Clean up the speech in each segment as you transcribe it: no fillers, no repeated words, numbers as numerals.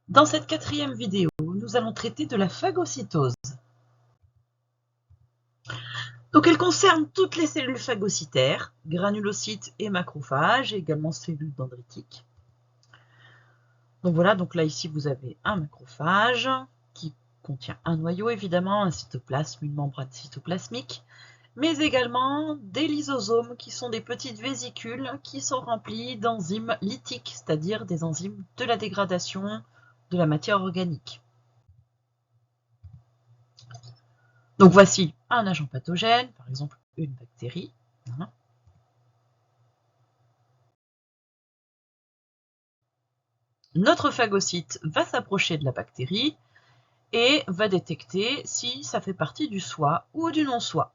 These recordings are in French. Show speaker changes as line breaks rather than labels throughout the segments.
Dans cette quatrième vidéo, nous allons traiter de la phagocytose. Donc elle concerne toutes les cellules phagocytaires, granulocytes et macrophages, et également cellules dendritiques. Donc voilà, donc là ici vous avez un macrophage qui contient un noyau évidemment, un cytoplasme, une membrane cytoplasmique, mais également des lysosomes qui sont des petites vésicules qui sont remplies d'enzymes lytiques, c'est-à-dire des enzymes de la dégradation de la matière organique. Donc voici un agent pathogène, par exemple une bactérie. Notre phagocyte va s'approcher de la bactérie et va détecter si ça fait partie du soi ou du non-soi.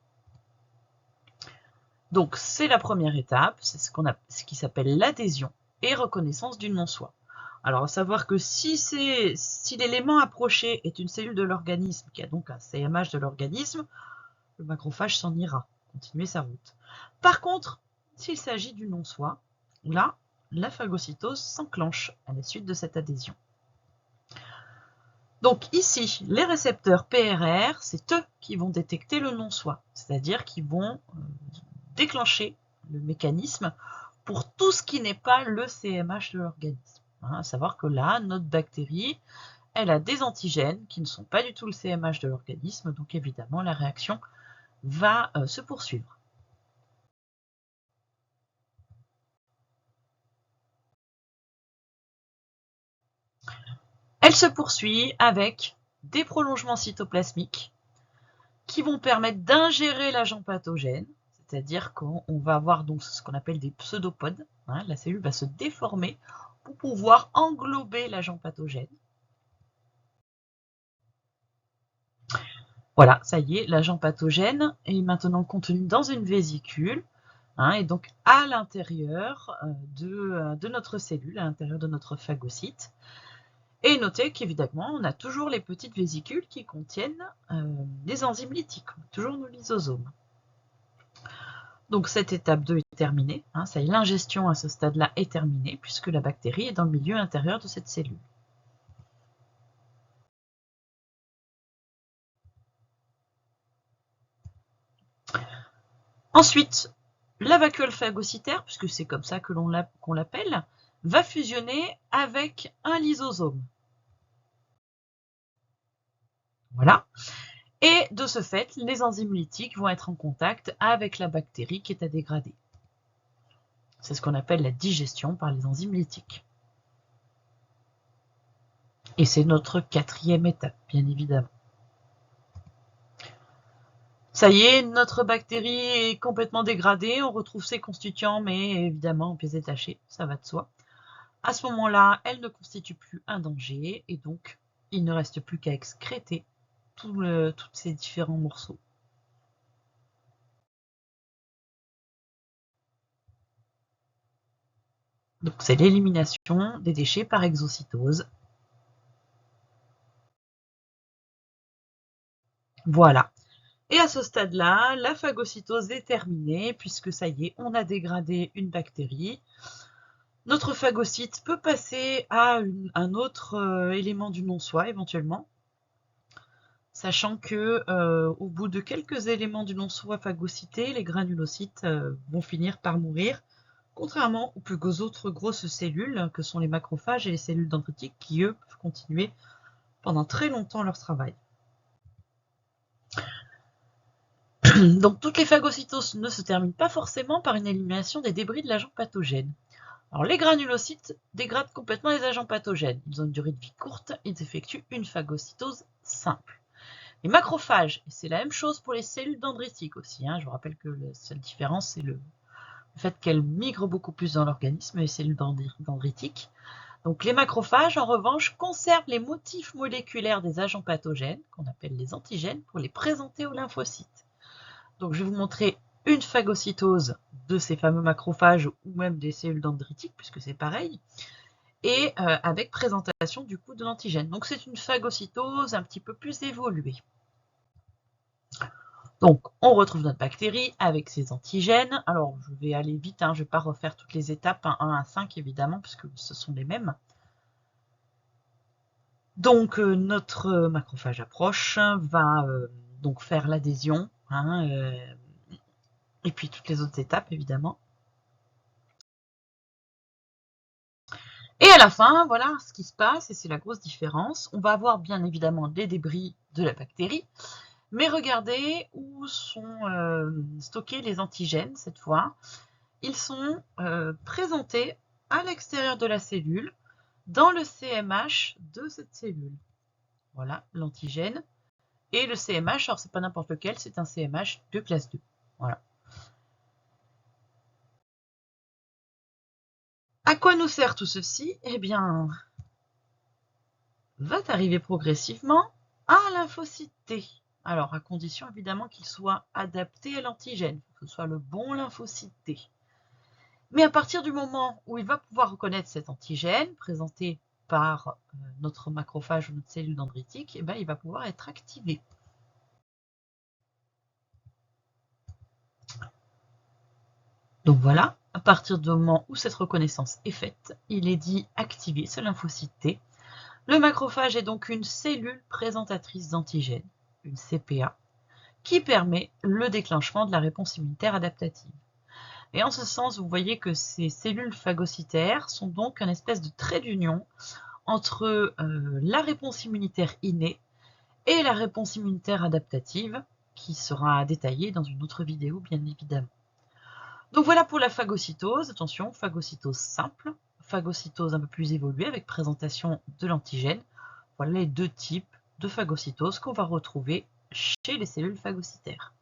Donc c'est la première étape, c'est ce qui s'appelle l'adhésion et reconnaissance du non-soi. Alors à savoir que si l'élément approché est une cellule de l'organisme qui a donc un CMH de l'organisme, le macrophage s'en ira, continuer sa route. Par contre, s'il s'agit du non-soi, là, la phagocytose s'enclenche à la suite de cette adhésion. Donc ici, les récepteurs PRR, c'est eux qui vont détecter le non-soi, c'est-à-dire qui vont déclencher le mécanisme pour tout ce qui n'est pas le CMH de l'organisme. À savoir que là, notre bactérie, elle a des antigènes qui ne sont pas du tout le CMH de l'organisme, donc évidemment la réaction va se poursuivre. Elle se poursuit avec des prolongements cytoplasmiques qui vont permettre d'ingérer l'agent pathogène, c'est-à-dire qu'on va avoir donc ce qu'on appelle des pseudopodes. La cellule va se déformer pour pouvoir englober l'agent pathogène. Voilà, ça y est, l'agent pathogène est maintenant contenu dans une vésicule, et donc à l'intérieur de notre cellule, à l'intérieur de notre phagocyte. Et notez qu'évidemment, on a toujours les petites vésicules qui contiennent des enzymes lytiques, toujours nos lysosomes. Donc cette étape 2 est terminée, ça y est, l'ingestion à ce stade-là est terminée, puisque la bactérie est dans le milieu intérieur de cette cellule. Ensuite, la vacuole phagocytaire, puisque c'est comme ça qu'on l'appelle, va fusionner avec un lysosome. Voilà. Et de ce fait, les enzymes lytiques vont être en contact avec la bactérie qui est à dégrader. C'est ce qu'on appelle la digestion par les enzymes lytiques. Et c'est notre quatrième étape, bien évidemment. Ça y est, notre bactérie est complètement dégradée, on retrouve ses constituants, mais évidemment en pièces détachées, ça va de soi. À ce moment-là, elle ne constitue plus un danger, et donc il ne reste plus qu'à excréter tous ces différents morceaux. Donc c'est l'élimination des déchets par exocytose. Voilà. Et à ce stade-là, la phagocytose est terminée, puisque ça y est, on a dégradé une bactérie. Notre phagocyte peut passer à un autre élément du non-soi, éventuellement, sachant que au bout de quelques éléments du non-soi phagocytés, les granulocytes vont finir par mourir, contrairement aux autres grosses cellules, que sont les macrophages et les cellules dendritiques, qui, eux, peuvent continuer pendant très longtemps leur travail. Donc toutes les phagocytoses ne se terminent pas forcément par une élimination des débris de l'agent pathogène. Alors les granulocytes dégradent complètement les agents pathogènes. Ils ont une durée de vie courte, ils effectuent une phagocytose simple. Les macrophages, c'est la même chose pour les cellules dendritiques aussi. Je vous rappelle que la seule différence, c'est le fait qu'elles migrent beaucoup plus dans l'organisme, les cellules dendritiques. Donc les macrophages, en revanche, conservent les motifs moléculaires des agents pathogènes, qu'on appelle les antigènes, pour les présenter aux lymphocytes. Donc je vais vous montrer une phagocytose de ces fameux macrophages ou même des cellules dendritiques, puisque c'est pareil, et avec présentation du coup de l'antigène. Donc c'est une phagocytose un petit peu plus évoluée. Donc on retrouve notre bactérie avec ses antigènes. Alors je vais aller vite, je ne vais pas refaire toutes les étapes 1 à 5 évidemment, puisque ce sont les mêmes. Donc notre macrophage approche, va donc faire l'adhésion, hein, et puis toutes les autres étapes évidemment. Et à la fin, voilà ce qui se passe, et c'est la grosse différence. On va avoir bien évidemment des débris de la bactérie, mais regardez où sont stockés les antigènes cette fois. Ils sont présentés à l'extérieur de la cellule, dans le CMH de cette cellule. Voilà l'antigène. Et le CMH, alors c'est pas n'importe lequel, c'est un CMH de classe 2. Voilà. À quoi nous sert tout ceci? Eh bien, va arriver progressivement à lymphocyte T. Alors, à condition évidemment qu'il soit adapté à l'antigène, que ce soit le bon lymphocyte T. Mais à partir du moment où il va pouvoir reconnaître cet antigène présenté par notre macrophage ou notre cellule dendritique, eh bien, il va pouvoir être activé. Donc voilà, à partir du moment où cette reconnaissance est faite, il est dit activer ce lymphocyte T. Le macrophage est donc une cellule présentatrice d'antigènes, une CPA, qui permet le déclenchement de la réponse immunitaire adaptative. Et en ce sens, vous voyez que ces cellules phagocytaires sont donc une espèce de trait d'union entre la réponse immunitaire innée et la réponse immunitaire adaptative, qui sera détaillée dans une autre vidéo, bien évidemment. Donc voilà pour la phagocytose. Attention, phagocytose simple, phagocytose un peu plus évoluée avec présentation de l'antigène. Voilà les deux types de phagocytose qu'on va retrouver chez les cellules phagocytaires.